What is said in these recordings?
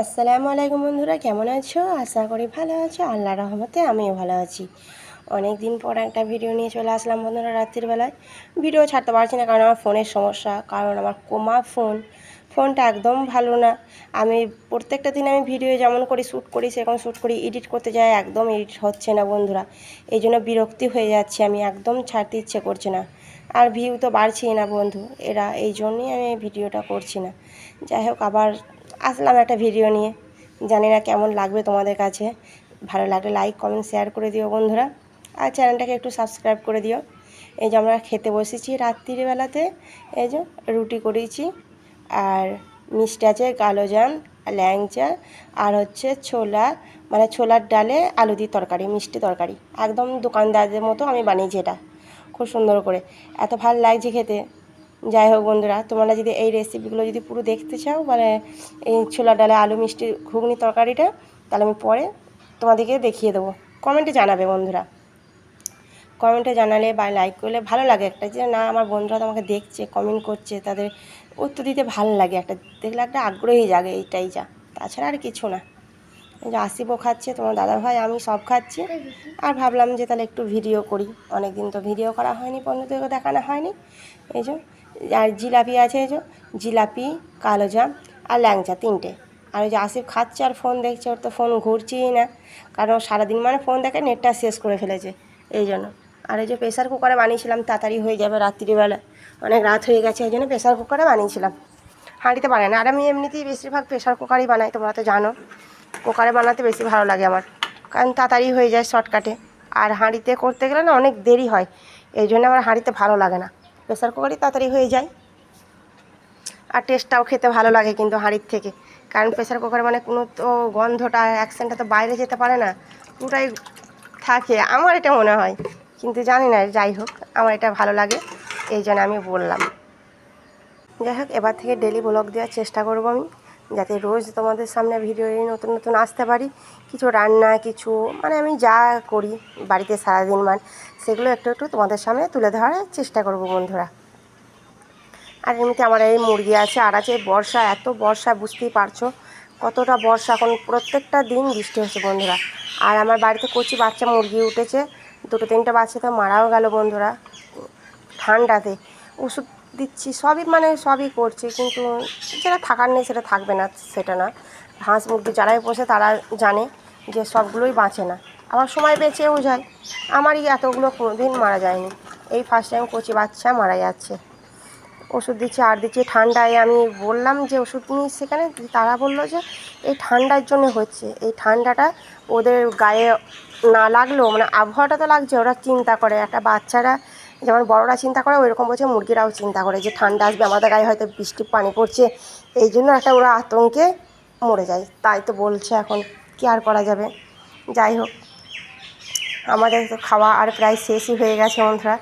আসসালামু আলাইকুম বন্ধুরা, কেমন আছো? আশা করি ভালো আছো। আল্লাহর রহমতে আমিও ভালো আছি। অনেক দিন পর একটা ভিডিও নিয়ে চলে আসলাম বন্ধুরা। রাত্রির বেলায় ভিডিও ছাড়তে পারছি না, কারণ আমার ফোনের সমস্যা, কারণ আমার কোমা ফোনটা একদম ভালো না। আমি প্রত্যেকটা দিন আমি ভিডিও যেমন করি শ্যুট করি, সেরকম শ্যুট করি, এডিট করতে যাই, একদম এডিট হচ্ছে না বন্ধুরা। এই জন্য বিরক্তি হয়ে যাচ্ছে, আমি একদম ছাড়তে ইচ্ছে করছে না। আর ভিউ তো বাড়ছেই না বন্ধু, এই জন্যই আমি ভিডিওটা করছি না। যাই হোক, আবার আসলাম একটা ভিডিও নিয়ে। জানি না কেমন লাগবে তোমাদের কাছে। ভালো লাগলে লাইক কমেন্ট শেয়ার করে দিও বন্ধুরা, আর চ্যানেলটাকে একটু সাবস্ক্রাইব করে দিও। এই যে আমরা খেতে বসেছি রাত্রির বেলাতে, এই যে রুটি করেছি, আর মিষ্টি আছে, কালোজাম, ল্যাংচা, আর হচ্ছে ছোলা, মানে ছোলার ডালে আলু দিয়ে তরকারি, মিষ্টি তরকারি, একদম দোকানদারদের মতো আমি বানিয়েছি এটা, খুব সুন্দর করে, এত ভালো লাগছে খেতে। যাই হোক বন্ধুরা, তোমরা যদি এই রেসিপিগুলো যদি পুরো দেখতে চাও, মানে এই ছোলা ডালে আলু মিষ্টি ঘুগনি তরকারিটা, তাহলে আমি পরে তোমাদেরকে দেখিয়ে দেবো। কমেন্টে জানাবে বন্ধুরা, কমেন্টে জানালে বা লাইক করলে ভালো লাগে একটা, যে না আমার বন্ধুরা তো আমাকে দেখছে, কমেন্ট করছে, তাদের উত্তর দিতে ভালো লাগে, একটা দেখলে একটা আগ্রহী জাগে, এইটাই যা, তাছাড়া আর কিছু না। এই যে আসিফও খাচ্ছে, তোমার দাদাভাই, আমি সব খাচ্ছি। আর ভাবলাম যে তাহলে একটু ভিডিও করি, অনেক দিন তো ভিডিও করা হয়নি, বন্ধুদেরকে দেখানো হয়নি। এই যে আর জিলাপি আছে, এই যে জিলাপি, কালোজাম আর ল্যাংচা, তিনটে। আর ওই যে আসিফ খাচ্ছে আর ফোন দেখছে, ওর তো ফোন ঘুরছেই না, কারণ সারাদিন মানে ফোন দেখে নেটটা শেষ করে ফেলেছে, এই জন্য। আর এই যে প্রেসার কুকারে বানিয়েছিলাম, তাড়াতাড়ি হয়ে যাবে রাত্রিবেলা, অনেক রাত হয়ে গেছে, এই জন্য প্রেসার কুকারে বানিয়েছিলাম, হাঁড়িতে বানাই না। আর আমি এমনিতেই বেশিরভাগ প্রেসার কুকারই বানাই, তোমরা তো জানো। কুকারে বানাতে বেশি ভালো লাগে আমার, কারণ তাড়াতাড়ি হয়ে যায় শর্টকাটে। আর হাঁড়িতে করতে গেলে না অনেক দেরি হয়, এই জন্য আমার হাঁড়িতে ভালো লাগে না, প্রেসার কুকারই তাড়াতাড়ি হয়ে যায়। আর টেস্টটাও খেতে ভালো লাগে কিন্তু হাঁড়ির থেকে, কারণ প্রেসার কুকারে মানে কোনো তো গন্ধটা, অ্যাকশনটা তো বাইরে যেতে পারে না, পুরোটাই থাকে, আমার এটা মনে হয়, কিন্তু জানি না। যাই হোক, আমার এটা ভালো লাগে, এই জন্য আমি বললাম। যাই হোক, এবার থেকে ডেলি ব্লগ দেওয়ার চেষ্টা করব আমি, যাতে রোজ তোমাদের সামনে ভিডিও নতুন নতুন আসতে পারি। কিছু রান্না, কিছু মানে আমি যা করি বাড়িতে সারাদিন, সেগুলো একটু একটু তোমাদের সামনে তুলে ধরার চেষ্টা করব বন্ধুরা। আর এমনিতে আমার এই মুরগি আছে, আর আছে বর্ষা, এত বর্ষা, বুঝতেই পারছো কতটা বর্ষা, এখন প্রত্যেকটা দিন বৃষ্টি হচ্ছে বন্ধুরা। আর আমার বাড়িতে কচি বাচ্চা মুরগি উঠেছে, দুটো তিনটে বাচ্চা তো মারাও গেল বন্ধুরা ঠান্ডাতে। ওষুধ দিচ্ছি, সবই মানে সবই করছি, কিন্তু যেটা থাকার নেই সেটা থাকবে না, সেটা না। হাঁস মুরগি যারাই পোষে তারা জানে যে সবগুলোই বাঁচে না, আবার সময় বেঁচেও যায়। আমারই এতগুলো কোনো দিন মারা যায়নি, এই ফার্স্ট টাইম কচি বাচ্চা মারা যাচ্ছে। ওষুধ দিচ্ছি আর দিচ্ছি, ঠান্ডায় আমি বললাম যে ওষুধ নিই, সেখানে তারা বললো যে এই ঠান্ডার জন্য হচ্ছে, এই ঠান্ডাটা ওদের গায়ে না লাগলেও, মানে আবহাওয়াটা তো লাগছে, ওরা চিন্তা করে, একটা বাচ্চারা যেমন বড়রা চিন্তা করে, ওইরকম বলছে মুরগিরাও চিন্তা করে যে ঠান্ডা আসবে, আমাদের গায়ে হয়তো বৃষ্টির পানি পড়ছে, এই জন্য একটা ওরা আতঙ্কে মরে যায়, তাই তো বলছে, এখন কী আর করা যাবে। যাই হোক, আমাদের তো খাওয়া আর প্রায় শেষই হয়ে গেছে বন্ধুরা।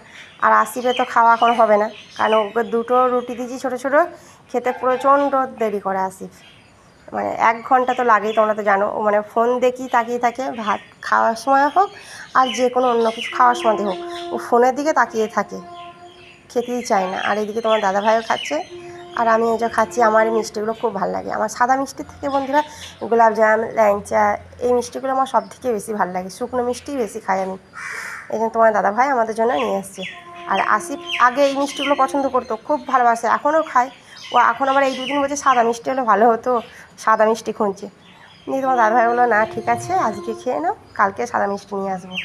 আর আসিফে তো খাওয়া এখন হবে না, কারণ ওকে দুটো রুটি দিয়েছি ছোটো ছোটো, খেতে প্রচণ্ড দেরি করে আসিফ, মানে 1 ঘন্টা তো লাগেই, তোমরা তো জানো। ও মানে ফোন দেখি তাকিয়ে থাকে, ভাত খাওয়ার সময় হোক আর যে কোনো অন্য কিছু খাওয়ার সময় হোক, ও ফোনের দিকে তাকিয়ে থাকে, খেতেই চায় না। আর এদিকে তোমার দাদাভাইও খাচ্ছে, আর আমি ওই যে খাচ্ছি। আমার এই মিষ্টিগুলো খুব ভালো লাগে, আমার সাদা মিষ্টির থেকে বন্ধুরা গোলাপজাম, ল্যাংচা, এই মিষ্টিগুলো আমার সব থেকে বেশি ভালো লাগে, শুকনো মিষ্টিই বেশি খাই আমি, এই জন্য তোমার দাদাভাই আমাদের জন্য নিয়ে এসছে। আর আসিফ আগে এই মিষ্টিগুলো পছন্দ করতো, খুব ভালোবাসে, এখনও খায়। ও এখন আবার এই দুদিন বলছে সাদা মিষ্টি হলে ভালো হতো, সাদা মিষ্টি খুঁজছে। নিয়ে তোমার দাদাভাই বললো না ঠিক আছে, আজকে খেয়ে নাও, কালকে সাদা মিষ্টি নিয়ে আসবো।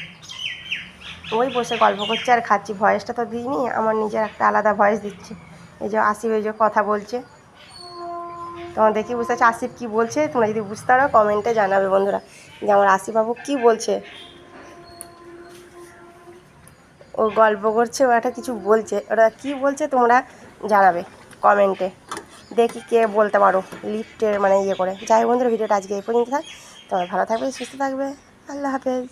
ওই বসে গল্প করছে আর খাচ্ছি, ভয়েসটা তো দিইনি, আমার নিজের একটা আলাদা ভয়েস দিচ্ছি। এই যে আসিফ এই যে কথা বলছে, তোমার দেখি বুঝতে পারছো আসিফ কী বলছে, তোমরা যদি বুঝতে পারো কমেন্টে জানাবে বন্ধুরা, যে আমার আসিফ বাবু কী বলছে। ও গল্প করছে, ও একটা কিছু বলছে, ওরা কী বলছে তোমরা জানাবে কমেন্টে, দেখি কে বলতে পারো লিফটের মানে ইয়ে করে। যাই হোক বন্ধুরা, ভিডিওটা আজকে এই পর্যন্ত থাক, তোমরা ভালো থাকবে, সুস্থ থাকবে, আল্লাহ হাফেজ।